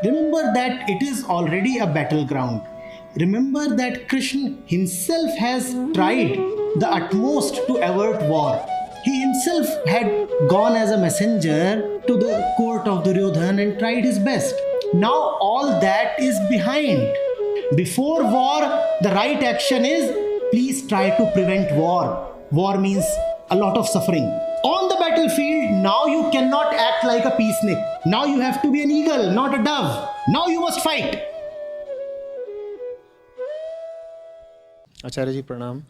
Remember that it is already a battleground. Remember that Krishna himself has tried the utmost to avert war. He himself had gone as a messenger to the court of Duryodhana and tried his best. Now all that is behind. Before war, the right action is please try to prevent war. War means a lot of suffering. On the battlefield, now you cannot act like a peacenik. Now you have to be an eagle, not a dove. Now you must fight. Acharya ji, pranam.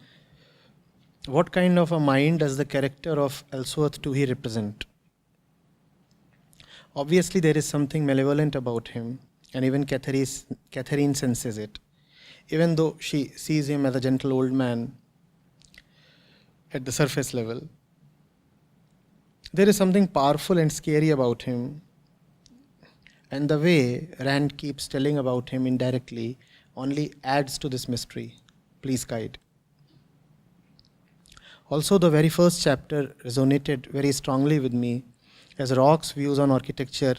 What kind of a mind does the character of Ellsworth II represent? Obviously, there is something malevolent about him, and even Catherine senses it. Even though she sees him as a gentle old man at the surface level, there is something powerful and scary about him. And the way Rand keeps telling about him indirectly only adds to this mystery. Please guide. Also, the very first chapter resonated very strongly with me, as Rock's views on architecture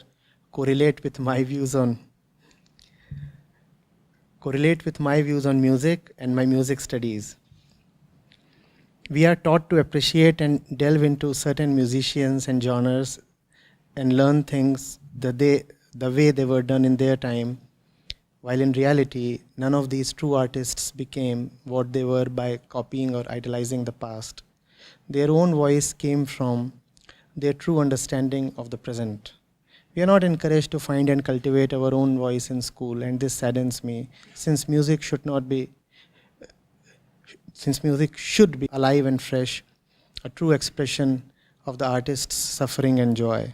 correlate with my views on music and my music studies. We are taught to appreciate and delve into certain musicians and genres and learn things the way they were done in their time, while in reality, none of these true artists became what they were by copying or idolizing the past. Their own voice came from their true understanding of the present. We are not encouraged to find and cultivate our own voice in school, and this saddens me, since music should be alive and fresh, a true expression of the artist's suffering and joy.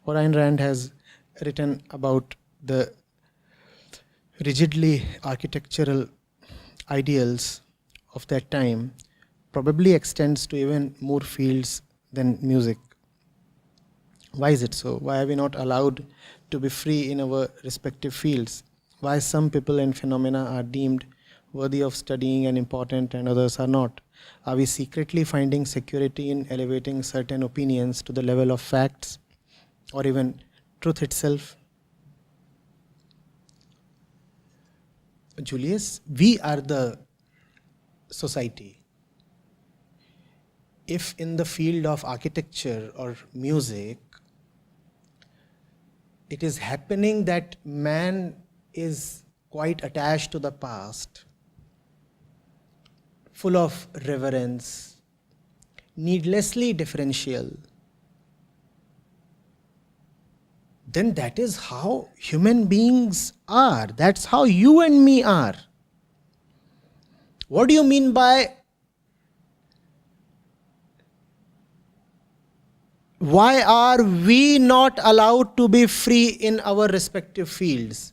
What Ayn Rand has written about the rigidly architectural ideals of that time probably extends to even more fields than music. Why is it so? Why are we not allowed to be free in our respective fields? Why some people and phenomena are deemed worthy of studying and important and others are not? Are we secretly finding security in elevating certain opinions to the level of facts or even truth itself? Julius, we are the society. If in the field of architecture or music, it is happening that man is quite attached to the past, full of reverence, needlessly differential, then that is how human beings are. That's how you and me are. What do you mean by why are we not allowed to be free in our respective fields?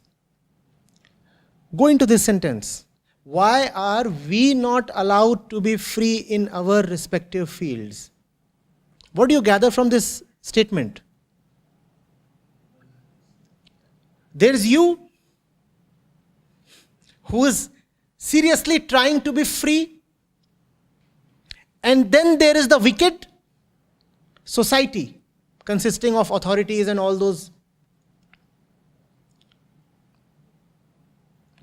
Go into this sentence. Why are we not allowed to be free in our respective fields? What do you gather from this statement? There's you who is seriously trying to be free, and then there is the wicked society consisting of authorities and all those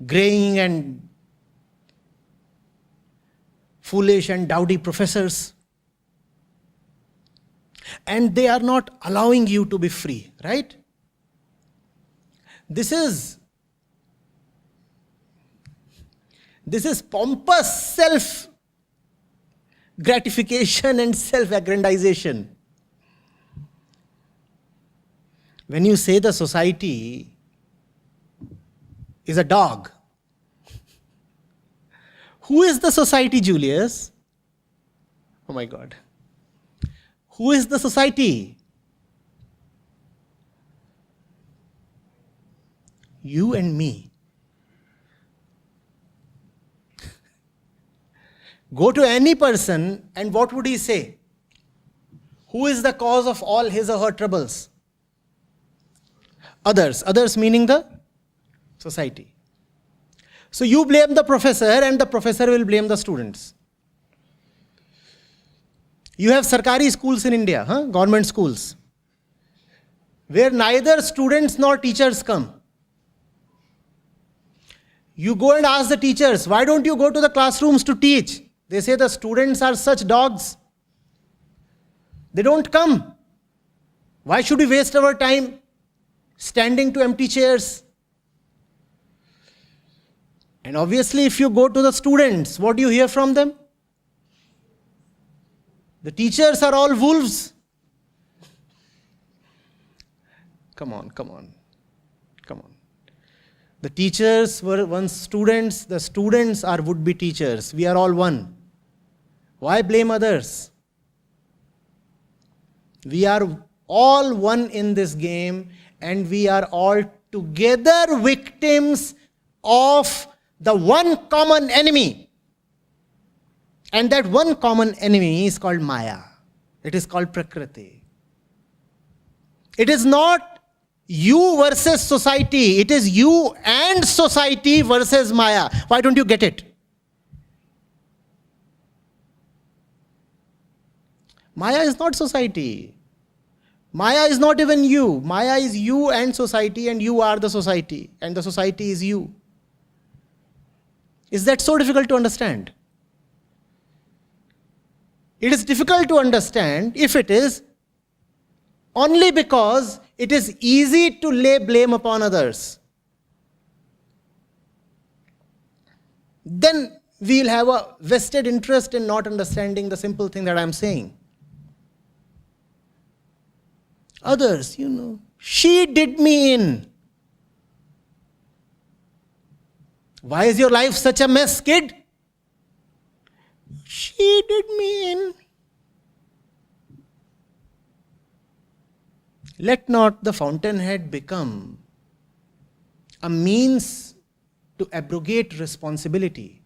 graying and foolish and dowdy professors, and they are not allowing you to be free, right? This is pompous self-gratification and self-aggrandization. When you say the society is a dog, who is the society, Julius? Oh my God. Who is the society? You and me. Go to any person and what would he say? Who is the cause of all his or her troubles? Others. Others meaning the society. So you blame the professor and the professor will blame the students. You have Sarkari schools in India, government schools, where neither students nor teachers come. You go and ask the teachers, why don't you go to the classrooms to teach? They say the students are such dogs. They don't come. Why should we waste our time standing to empty chairs? And obviously, if you go to the students, what do you hear from them? The teachers are all wolves. Come on. The teachers were once students, the students are would-be teachers. We are all one. Why blame others? We are all one in this game, and we are all together victims of the one common enemy. And that one common enemy is called Maya. It is called Prakriti. It is not you versus society. It is you and society versus Maya. Why don't you get it? Maya is not society. Maya is not even you. Maya is you and society, and you are the society, and the society is you. Is that so difficult to understand? It is difficult to understand if it is only because it is easy to lay blame upon others. Then we'll have a vested interest in not understanding the simple thing that I'm saying. Others, she did me in. Why is your life such a mess, kid? She did me in. Let not the Fountainhead become a means to abrogate responsibility.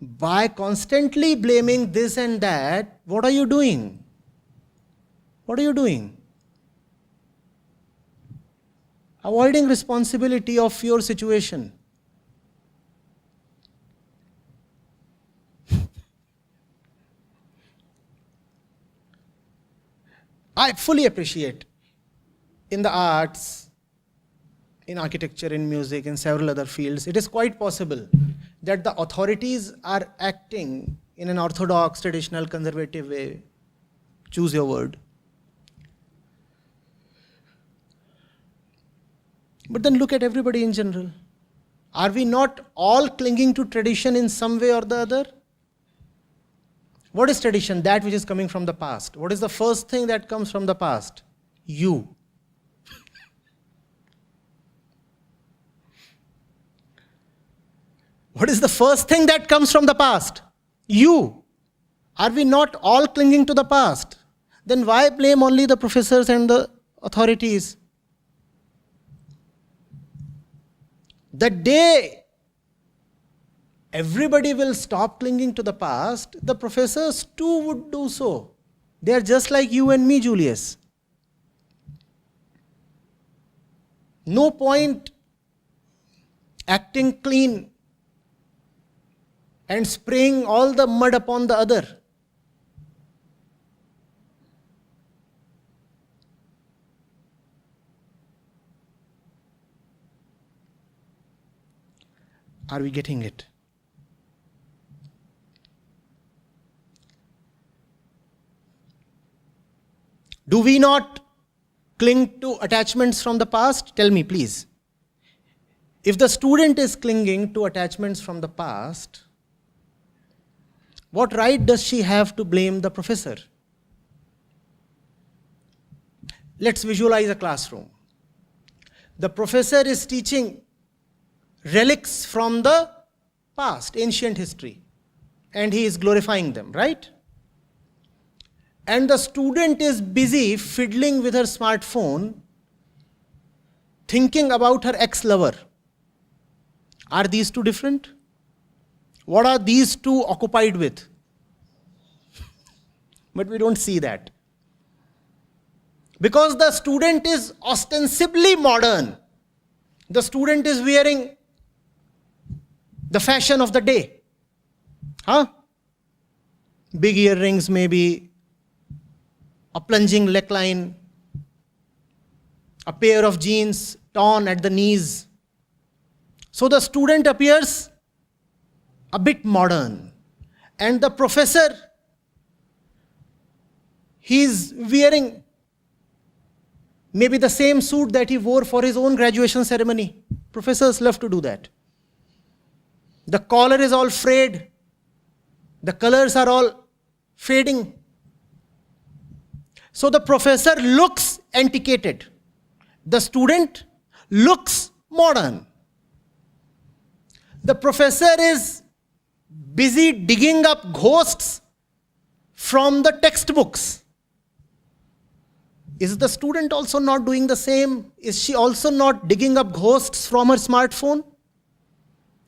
By constantly blaming this and that, what are you doing? What are you doing? Avoiding responsibility of your situation. I fully appreciate in the arts, in architecture, in music, in several other fields, it is quite possible that the authorities are acting in an orthodox, traditional, conservative way. Choose your word. But then look at everybody in general. Are we not all clinging to tradition in some way or the other? What is tradition? That which is coming from the past. What is the first thing that comes from the past? You. What is the first thing that comes from the past? You. Are we not all clinging to the past? Then why blame only the professors and the authorities? The day everybody will stop clinging to the past, the professors too would do so. They are just like you and me, Julius. No point acting clean and spraying all the mud upon the other. Are we getting it? Do we not cling to attachments from the past? Tell me, please. If the student is clinging to attachments from the past, what right does she have to blame the professor? Let's visualize a classroom. The professor is teaching relics from the past, ancient history, and he is glorifying them, right? And the student is busy fiddling with her smartphone, thinking about her ex-lover. Are these two different? What are these two occupied with? But we don't see that. Because the student is ostensibly modern. The student is wearing the fashion of the day. Big earrings maybe, a plunging neckline, a pair of jeans torn at the knees. So the student appears a bit modern. And the professor, he's wearing maybe the same suit that he wore for his own graduation ceremony. Professors love to do that. The collar is all frayed. The colors are all fading. So the professor looks antiquated. The student looks modern. The professor is busy digging up ghosts from the textbooks. Is the student also not doing the same? Is she also not digging up ghosts from her smartphone?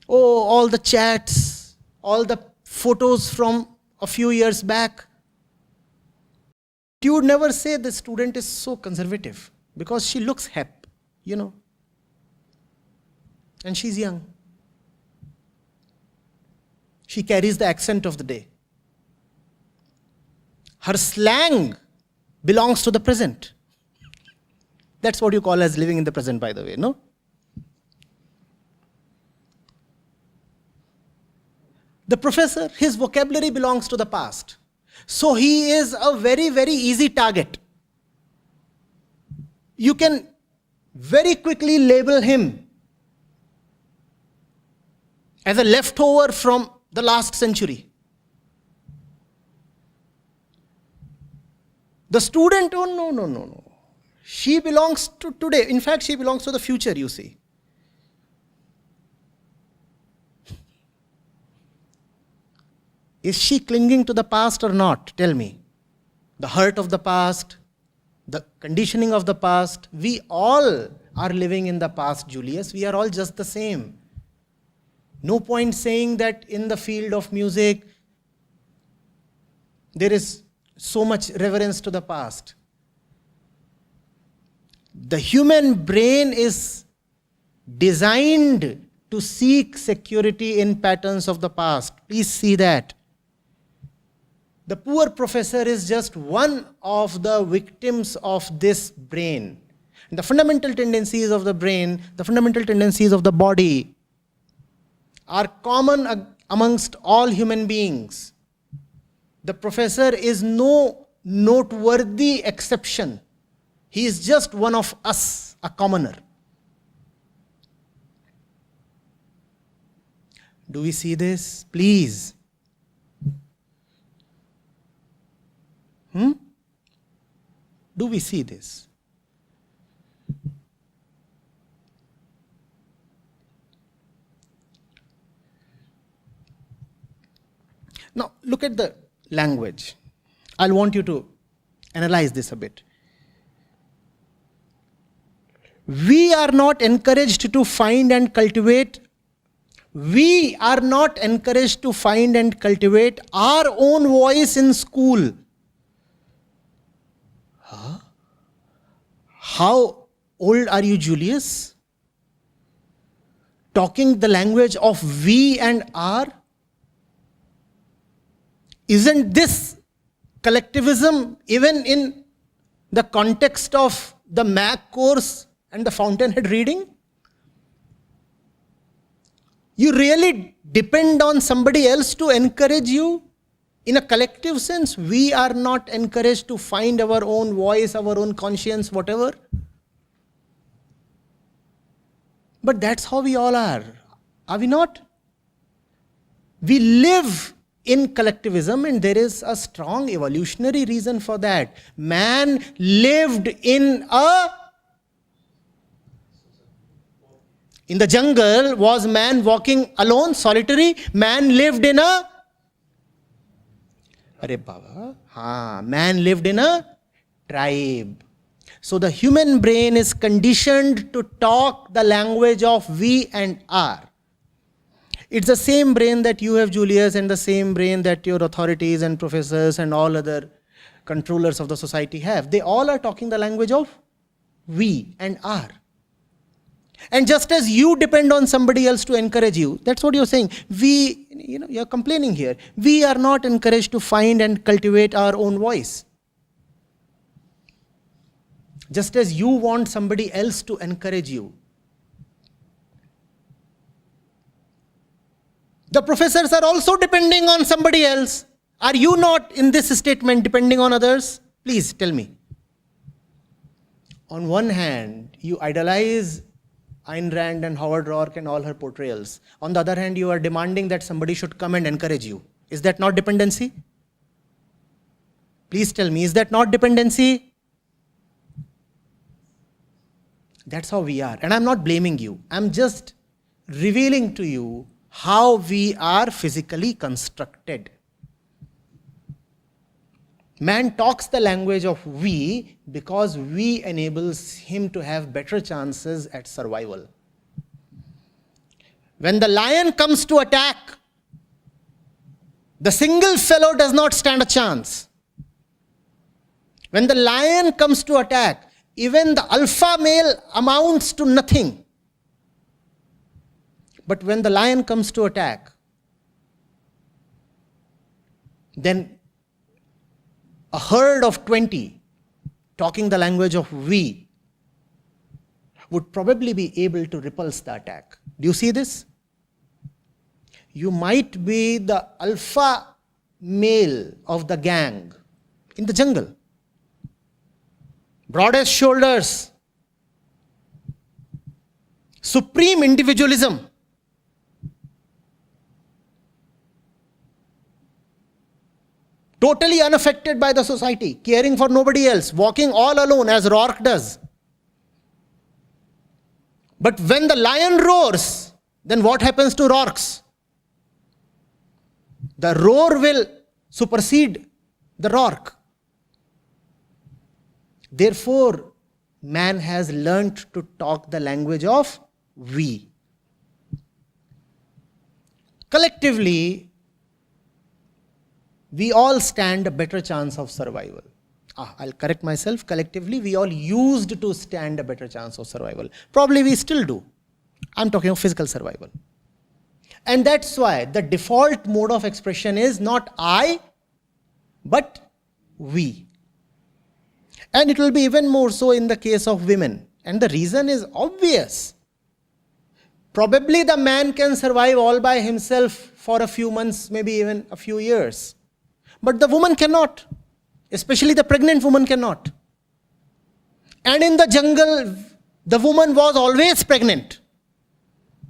Oh, all the chats, all the photos from a few years back. You would never say the student is so conservative because she looks hep, and she's young. She carries the accent of the day. Her slang belongs to the present. That's what you call as living in the present, by the way, no? The professor, his vocabulary belongs to the past. So he is a very, very easy target. You can very quickly label him as a leftover from the last century. The student, oh no. She belongs to today. In fact, she belongs to the future, you see. Is she clinging to the past or not? Tell me. The hurt of the past, the conditioning of the past. We all are living in the past, Julius. We are all just the same. No point saying that in the field of music, there is so much reverence to the past. The human brain is designed to seek security in patterns of the past. Please see that. The poor professor is just one of the victims of this brain. And the fundamental tendencies of the brain, the fundamental tendencies of the body are common amongst all human beings. The professor is no noteworthy exception. He is just one of us, a commoner. Do we see this? Please. Do we see this? Now, look at the language. I'll want you to analyze this a bit. We are not encouraged to find and cultivate. We are not encouraged to find and cultivate our own voice in school. Huh? How old are you, Julius? Talking the language of we and our? Isn't this collectivism even in the context of the MAC course and the Fountainhead reading? You really depend on somebody else to encourage you? In a collective sense, we are not encouraged to find our own voice, our own conscience, whatever. But that's how we all are we not? We live in collectivism, and there is a strong evolutionary reason for that. Man lived in the jungle. Was man walking alone, solitary? Man lived in man lived in a tribe. So the human brain is conditioned to talk the language of we and our. It's the same brain that you have, Julius, and the same brain that your authorities and professors and all other controllers of the society have. They all are talking the language of we and our. And just as you depend on somebody else to encourage you, that's what you're saying. You're complaining here. We are not encouraged to find and cultivate our own voice. Just as you want somebody else to encourage you. The professors are also depending on somebody else. Are you not in this statement depending on others? Please tell me. On one hand, you idolize Ayn Rand and Howard Roark and all her portrayals. On the other hand, you are demanding that somebody should come and encourage you. Is that not dependency? Please tell me, is that not dependency? That's how we are. And I'm not blaming you. I'm just revealing to you how we are physically constructed. Man talks the language of we because we enables him to have better chances at survival. When the lion comes to attack, the single fellow does not stand a chance. When the lion comes to attack, even the alpha male amounts to nothing. But when the lion comes to attack, then a herd of 20 talking the language of we would probably be able to repulse the attack. Do you see this? You might be the alpha male of the gang in the jungle. Broadest shoulders, supreme individualism. Totally unaffected by the society, caring for nobody else, walking all alone as Roark does. But when the lion roars, then what happens to Roarks? The roar will supersede the Roark. Therefore, man has learnt to talk the language of we. Collectively, we all stand a better chance of survival. I'll correct myself. Collectively, we all used to stand a better chance of survival. Probably we still do. I'm talking of physical survival. And that's why the default mode of expression is not I, but we. And it will be even more so in the case of women. And the reason is obvious. Probably the man can survive all by himself for a few months, maybe even a few years. But the woman cannot. Especially the pregnant woman cannot. And in the jungle, the woman was always pregnant.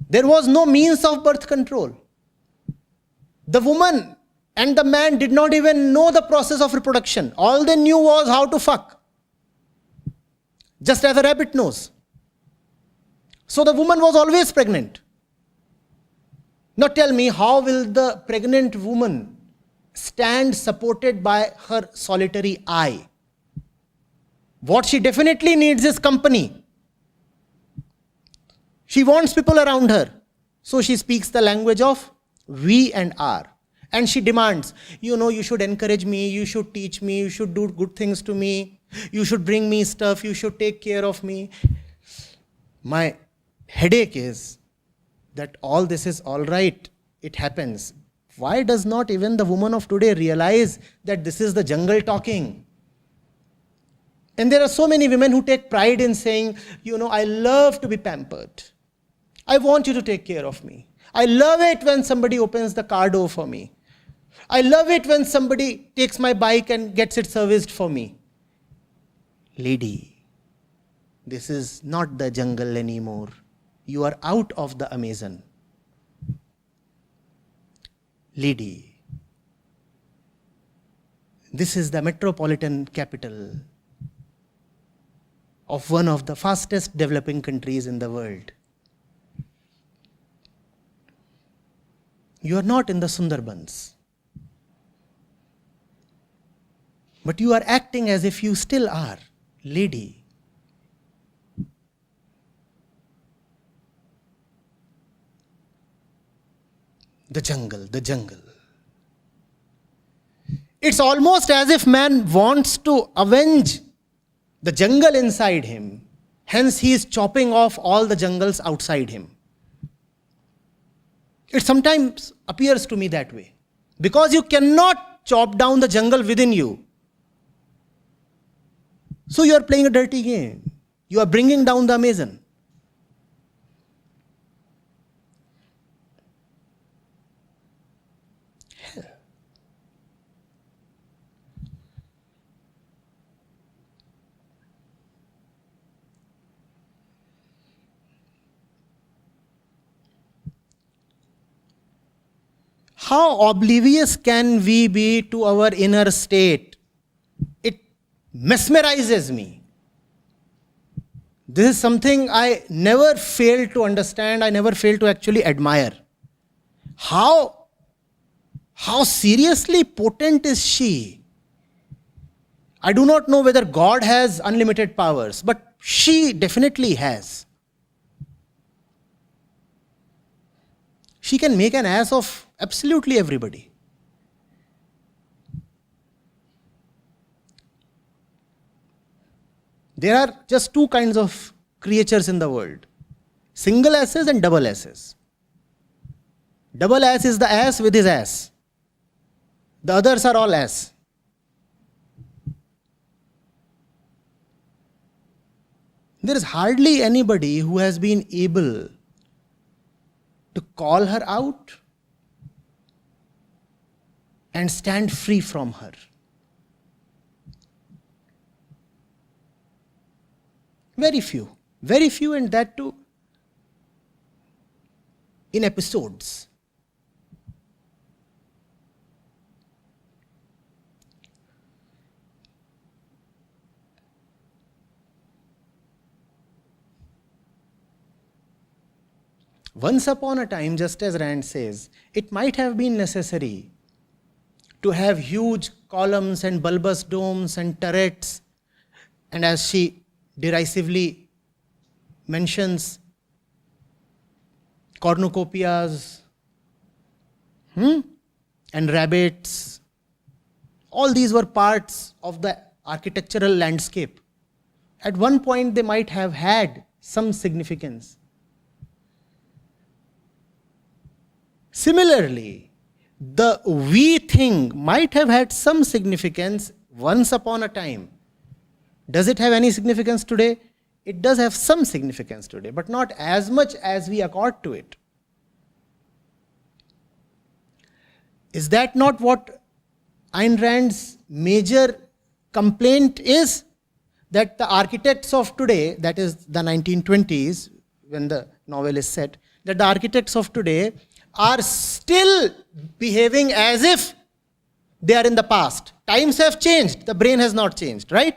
There was no means of birth control. The woman and the man did not even know the process of reproduction. All they knew was how to fuck. Just as a rabbit knows. So the woman was always pregnant. Now tell me, how will the pregnant woman stand supported by her solitary I? What she definitely needs is company. She wants people around her. So she speaks the language of we and our. And she demands, you should encourage me, you should teach me, you should do good things to me, you should bring me stuff, you should take care of me. My headache is that all this is all right. It happens. Why does not even the woman of today realize that this is the jungle talking? And there are so many women who take pride in saying, I love to be pampered. I want you to take care of me. I love it when somebody opens the car door for me. I love it when somebody takes my bike and gets it serviced for me. Lady, this is not the jungle anymore. You are out of the Amazon. Lady, this is the metropolitan capital of one of the fastest developing countries in the world. You are not in the Sundarbans. But you are acting as if you still are. Lady, the jungle. It's almost as if man wants to avenge the jungle inside him. Hence he is chopping off all the jungles outside him. It sometimes appears to me that way. Because you cannot chop down the jungle within you. So you are playing a dirty game. You are bringing down the Amazon. How oblivious can we be to our inner state? It mesmerizes me. This is something I never failed to understand, I never failed to actually admire. How seriously potent is she? I do not know whether God has unlimited powers, but she definitely has. She can make an ass of absolutely everybody. There are just two kinds of creatures in the world: single asses and double asses. Double ass is the ass with his ass. The others are all ass. There is hardly anybody who has been able to call her out and stand free from her. Very few, and that too in episodes. Once upon a time, just as Rand says, it might have been necessary to have huge columns and bulbous domes and turrets, and as she derisively mentions, cornucopias and rabbits. All these were parts of the architectural landscape. At one point, they might have had some significance. Similarly, the we thing might have had some significance once upon a time. Does it have any significance today? It does have some significance today, but not as much as we accord to it. Is that not what Ayn Rand's major complaint is? That the architects of today, that is the 1920s, when the novel is set, that the architects of today are still behaving as if they are in the past. Times have changed, the brain has not changed, right?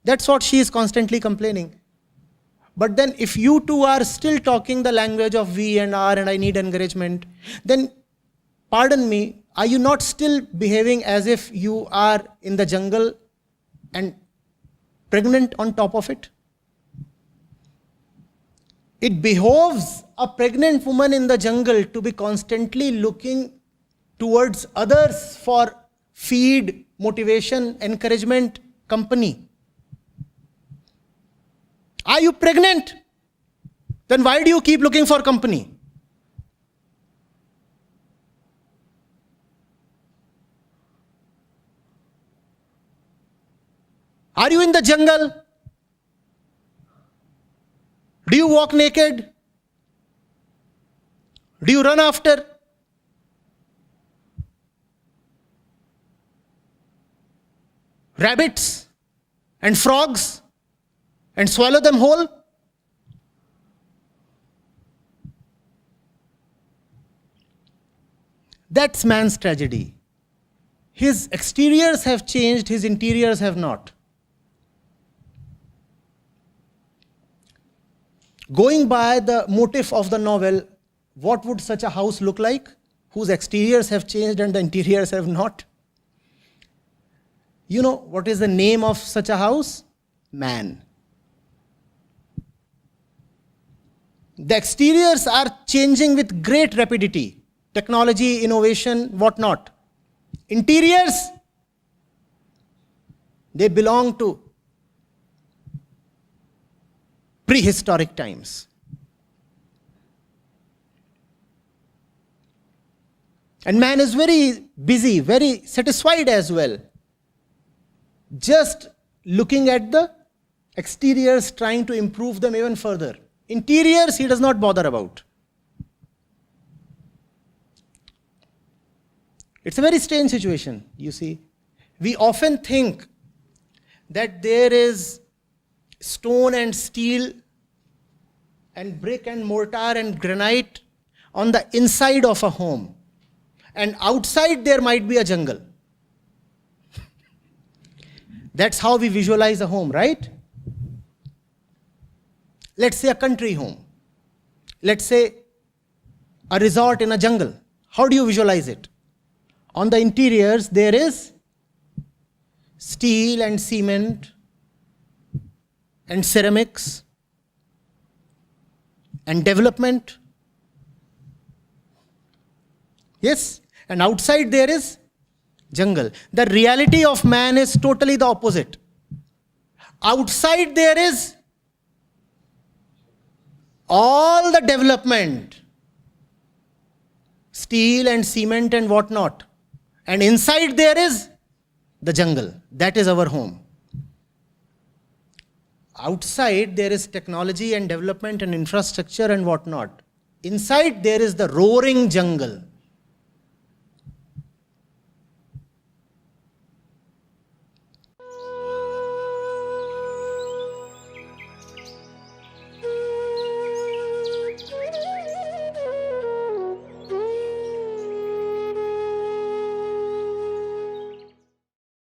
That's what she is constantly complaining. But then if you two are still talking the language of we and our and I need encouragement, then pardon me, are you not still behaving as if you are in the jungle and pregnant on top of it? It behoves a pregnant woman in the jungle to be constantly looking towards others for feed, motivation, encouragement, company. Are you pregnant? Then why do you keep looking for company? Are you in the jungle? Do you walk naked? Do you run after rabbits and frogs and swallow them whole? That's man's tragedy. His exteriors have changed, his interiors have not. Going by the motif of the novel, what would such a house look like, whose exteriors have changed and the interiors have not? You know what is the name of such a house? Man. The exteriors are changing with great rapidity. Technology, innovation, whatnot. Interiors, they belong to prehistoric times. And man is very busy, very satisfied as well, just looking at the Exteriors trying to improve them even further. Interiors he does not bother about. It's a very strange situation, you see. We often think that there is stone and steel and brick and mortar and granite on the inside of a home. And outside there might be a jungle. That's how we visualize a home, right? Let's say a country home. Let's say a resort in a jungle. How do you visualize it? On the interiors there is steel and cement and ceramics and development. Yes? And outside there is jungle. The reality of man is totally the opposite. Outside there is all the development, steel and cement and whatnot. And inside there is the jungle. That is our home. Outside there is technology and development and infrastructure and whatnot. Inside there is the roaring jungle.